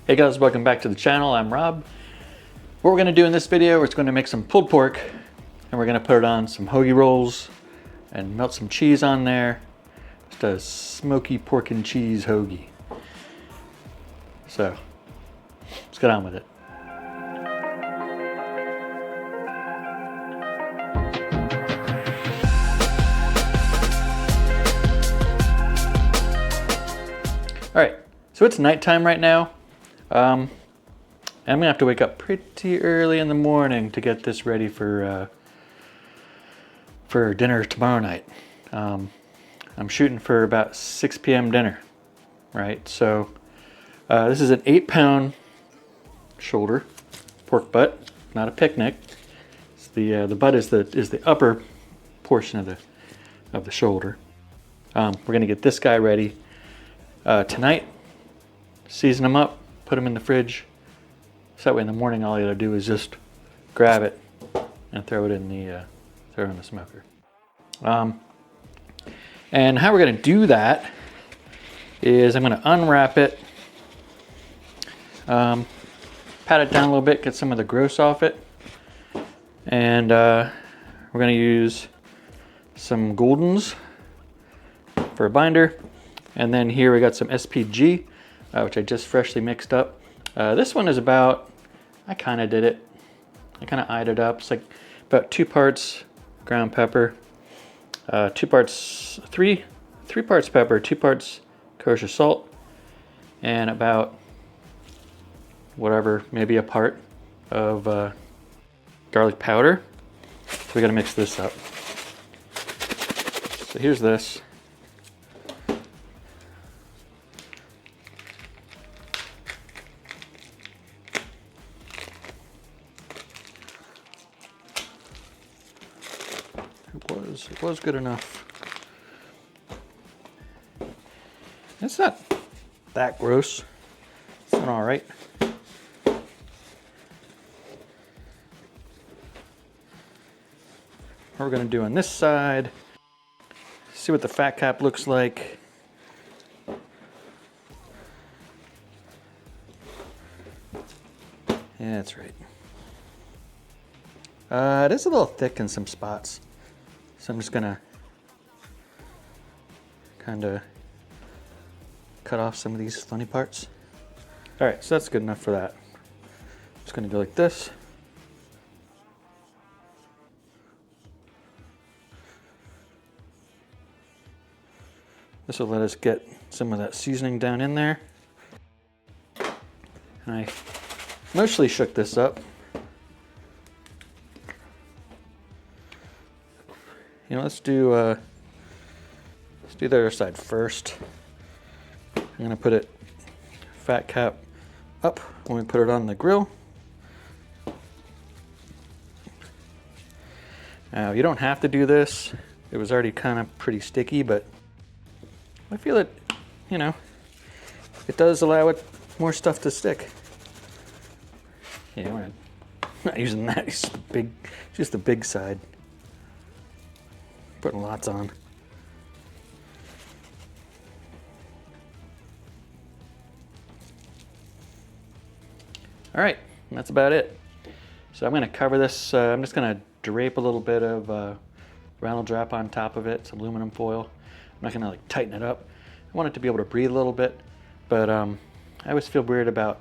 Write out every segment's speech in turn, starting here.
Hey guys, welcome back to the channel. I'm Rob. What we're going to do in this video is going to make some pulled pork, and we're going to put it on some hoagie rolls and melt some cheese on there. Just a smoky pork and cheese hoagie. So let's get on with it. All right, so it's nighttime right now. I'm gonna have to wake up pretty early in the morning to get this ready for dinner tomorrow night. I'm shooting for about 6 p.m. dinner, right? So this is an 8-pound shoulder pork butt, not a picnic. It's the butt is the upper portion of the shoulder. We're gonna get this guy ready tonight. Season them up, put them in the fridge. So that way in the morning, all you gotta do is just grab it and throw it in the smoker. And how we're gonna do that is I'm gonna unwrap it, pat it down a little bit, get some of the gross off it, and we're gonna use some Goldens for a binder, and then here we got some SPG, which I just freshly mixed up. This one is about, I kind of did it. I kind of eyed it up. It's like about 2 parts ground pepper, 3 parts pepper, 2 parts kosher salt, and about whatever, maybe a part of garlic powder. So we got to mix this up. So here's this. It was good enough. It's not that gross. It's done all right. What we're gonna do on this side, see what the fat cap looks like. Yeah, that's right. It is a little thick in some spots. So I'm just gonna kind of cut off some of these funny parts. All right, so that's good enough for that. I'm just gonna go like this. This will let us get some of that seasoning down in there. And I mostly shook this up. You know, let's do the other side first. I'm gonna put it fat cap up when we put it on the grill. Now you don't have to do this. It was already kind of pretty sticky, but I feel it, you know, it does allow it more stuff to stick. Yeah, we're not using that. It's just the big side. Putting lots on. All right, that's about it. So I'm gonna cover this, I'm just gonna drape a little bit of Reynolds Wrap on top of it, some aluminum foil. I'm not gonna like tighten it up. I want it to be able to breathe a little bit, but I always feel weird about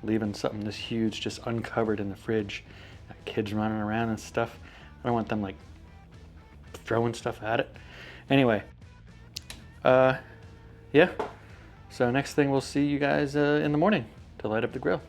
leaving something this huge just uncovered in the fridge. Kids running around and stuff. I don't want them like throwing stuff at it. Anyway, yeah. So next thing, we'll see you guys in the morning to light up the grill.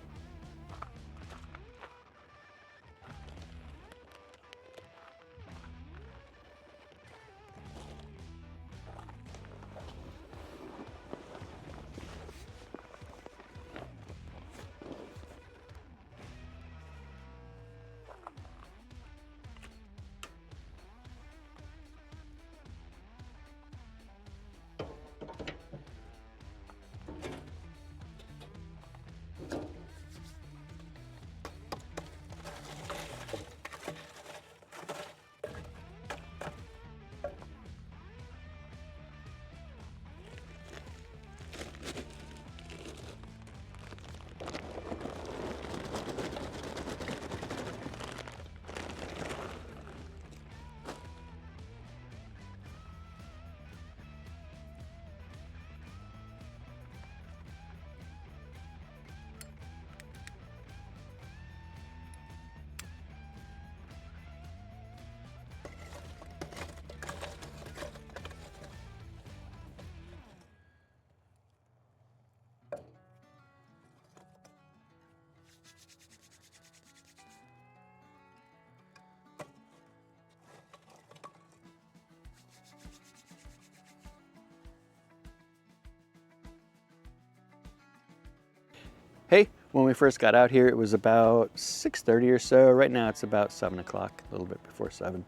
Hey, when we first got out here, it was about 6:30 or so. Right now it's about 7 o'clock, a little bit before 7.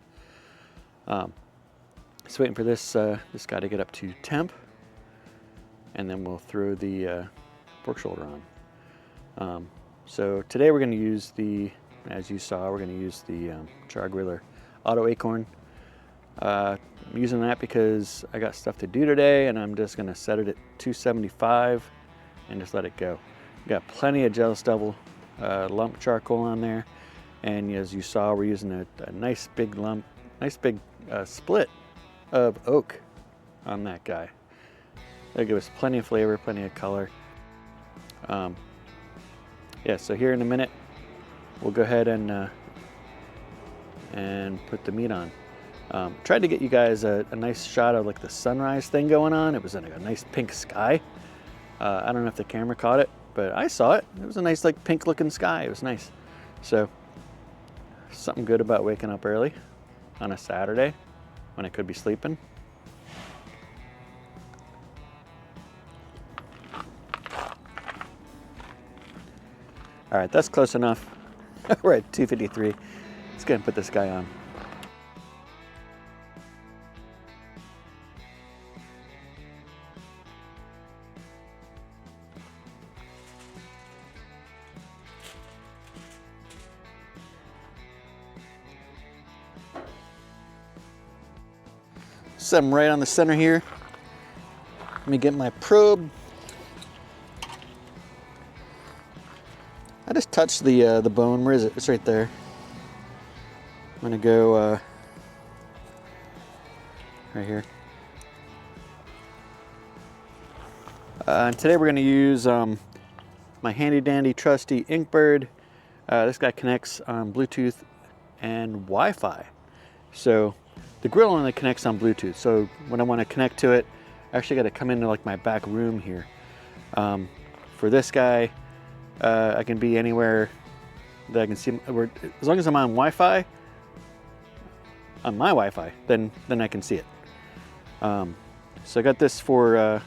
Just waiting for this guy to get up to temp, and then we'll throw the pork shoulder on. So today we're going to use as you saw, we're going to use the Char Griller Auto Acorn. I'm using that because I got stuff to do today, and I'm just going to set it at 275 and just let it go. Got plenty of Jealous Devil lump charcoal on there, and as you saw, we're using a nice big split of oak on that guy. That'll give us plenty of flavor, plenty of color. Yeah, so here in a minute, we'll go ahead and put the meat on. Tried to get you guys a nice shot of like the sunrise thing going on. It was in a nice pink sky. I don't know if the camera caught it, but I saw it. It was a nice like pink looking sky. It was nice. So something good about waking up early on a Saturday when I could be sleeping. All right, that's close enough. We're at 253. Let's go and put this guy on. Set them right on the center here. Let me get my probe. I just touched the bone. Where is it? It's right there. I'm gonna go right here. And today we're gonna use my handy dandy trusty Inkbird. This guy connects on Bluetooth and Wi-Fi. So the grill only connects on Bluetooth. So when I want to connect to it, I actually got to come into like my back room here. For this guy, I can be anywhere that I can see. As long as I'm on Wi-Fi, on my Wi-Fi, then I can see it. So I got this for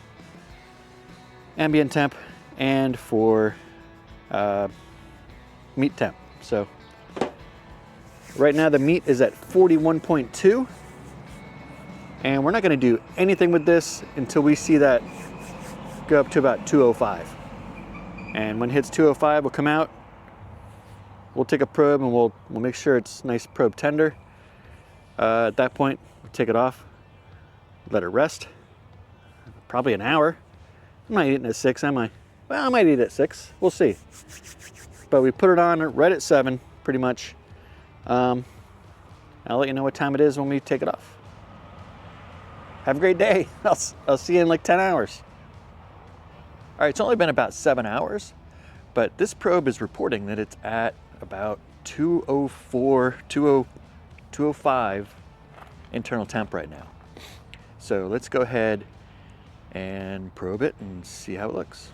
ambient temp and for meat temp. So right now the meat is at 41.2, and we're not going to do anything with this until we see that go up to about 205. And when it hits 205, we'll come out, we'll take a probe, and we'll make sure it's nice probe tender. At that point, we'll take it off, let it rest, probably an hour. I'm not eating at 6, am I? Well, I might eat at 6, we'll see. But we put it on right at 7, pretty much. I'll let you know what time it is when we take it off. Have a great day. I'll see you in like 10 hours. All right, it's only been about 7 hours, but this probe is reporting that it's at about 204, 205 internal temp right now. So let's go ahead and probe it and see how it looks.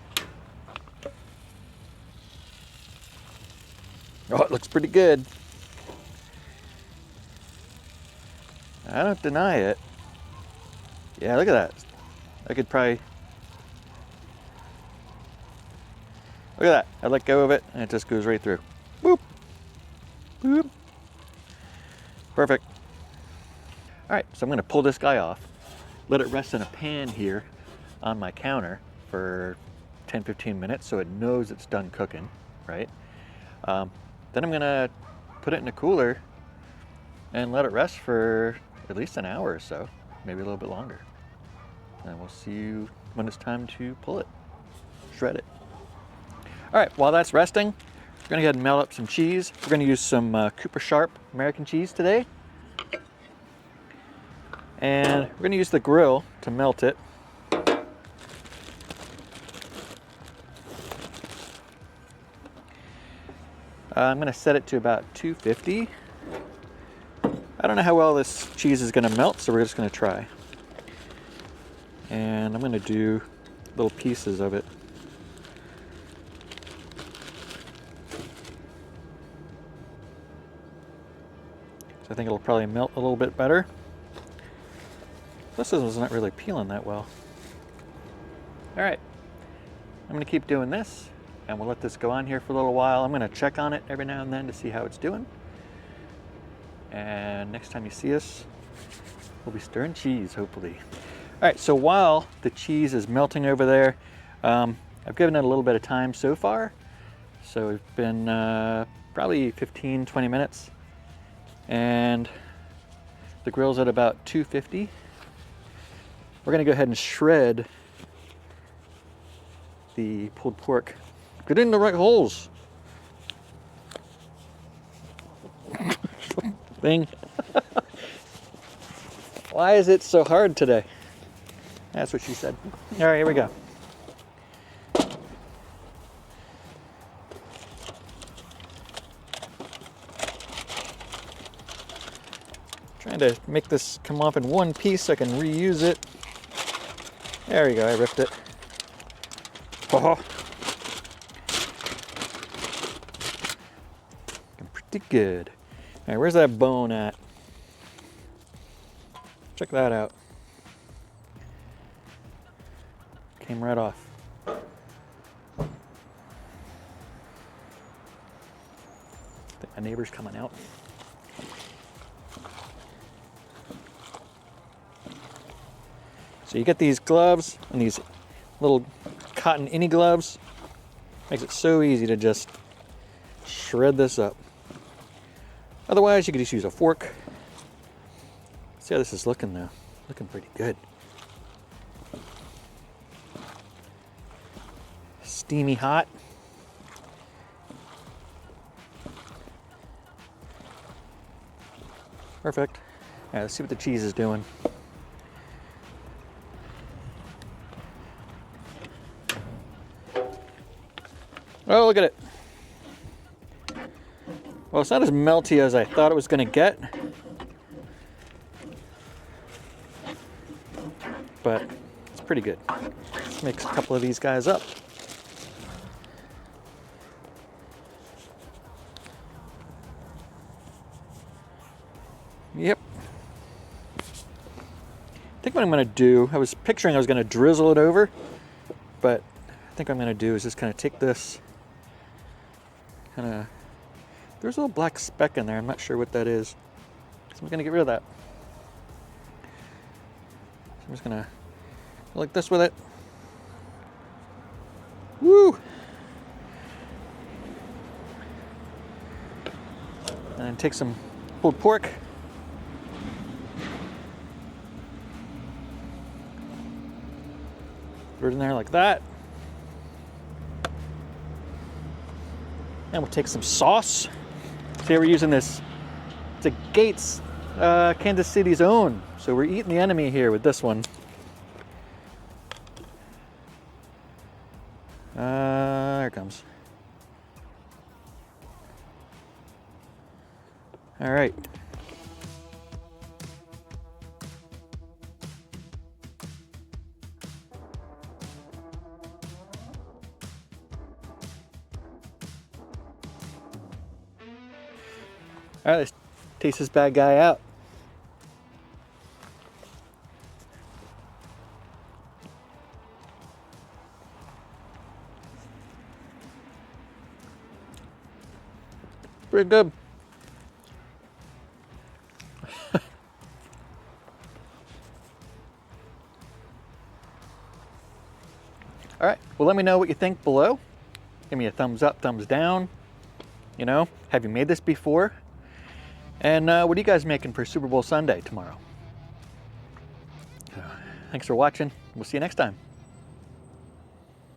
Oh, it looks pretty good. I don't deny it. Yeah, look at that. I could probably... Look at that. I let go of it and it just goes right through. Boop. Boop. Perfect. All right, so I'm going to pull this guy off, let it rest in a pan here on my counter for 10-15 minutes so it knows it's done cooking, right? Then I'm going to put it in a cooler and let it rest for at least an hour or so, maybe a little bit longer. And we'll see you when it's time to pull it, shred it. All right, while that's resting, we're gonna go ahead and melt up some cheese. We're gonna use some Cooper Sharp American cheese today. And we're gonna use the grill to melt it. I'm gonna set it to about 250. I don't know how well this cheese is gonna melt, so we're just gonna try. And I'm gonna do little pieces of it. So I think it'll probably melt a little bit better. This is not really peeling that well. All right, I'm gonna keep doing this and we'll let this go on here for a little while. I'm gonna check on it every now and then to see how it's doing. And next time you see us, we'll be stirring cheese, hopefully. All right, so while the cheese is melting over there, I've given it a little bit of time so far. So it's been probably 15, 20 minutes. And the grill's at about 250. We're gonna go ahead and shred the pulled pork. Get in the right holes. Bing. Why is it so hard today? That's what she said. All right, here we go. Trying to make this come off in one piece so I can reuse it. There we go, I ripped it. Oh. Looking pretty good. All right, where's that bone at? Check that out. Came right off. I think my neighbor's coming out. So you get these gloves and these little cotton innie gloves. Makes it so easy to just shred this up. Otherwise, you could just use a fork. See how this is looking though. Looking pretty good. Steamy hot. Perfect. All right, let's see what the cheese is doing. Oh, look at it. Well, it's not as melty as I thought it was going to get. But it's pretty good. Let's mix a couple of these guys up. Yep. I think what I'm going to do, I was picturing I was going to drizzle it over, but I think what I'm going to do is just kind of take this, there's a little black speck in there. I'm not sure what that is. So I'm going to get rid of that. So I'm just going to go like this with it. Woo! And then take some pulled pork. Put it in there like that. And we'll take some sauce. Today we're using this, it's a Gates, Kansas City's own. So we're eating the enemy here with this one. Here it comes. All right. All right, let's taste this bad guy out. Pretty good. All right, well, let me know what you think below. Give me a thumbs up, thumbs down. You know, have you made this before? And what are you guys making for Super Bowl Sunday tomorrow? Thanks for watching. We'll see you next time.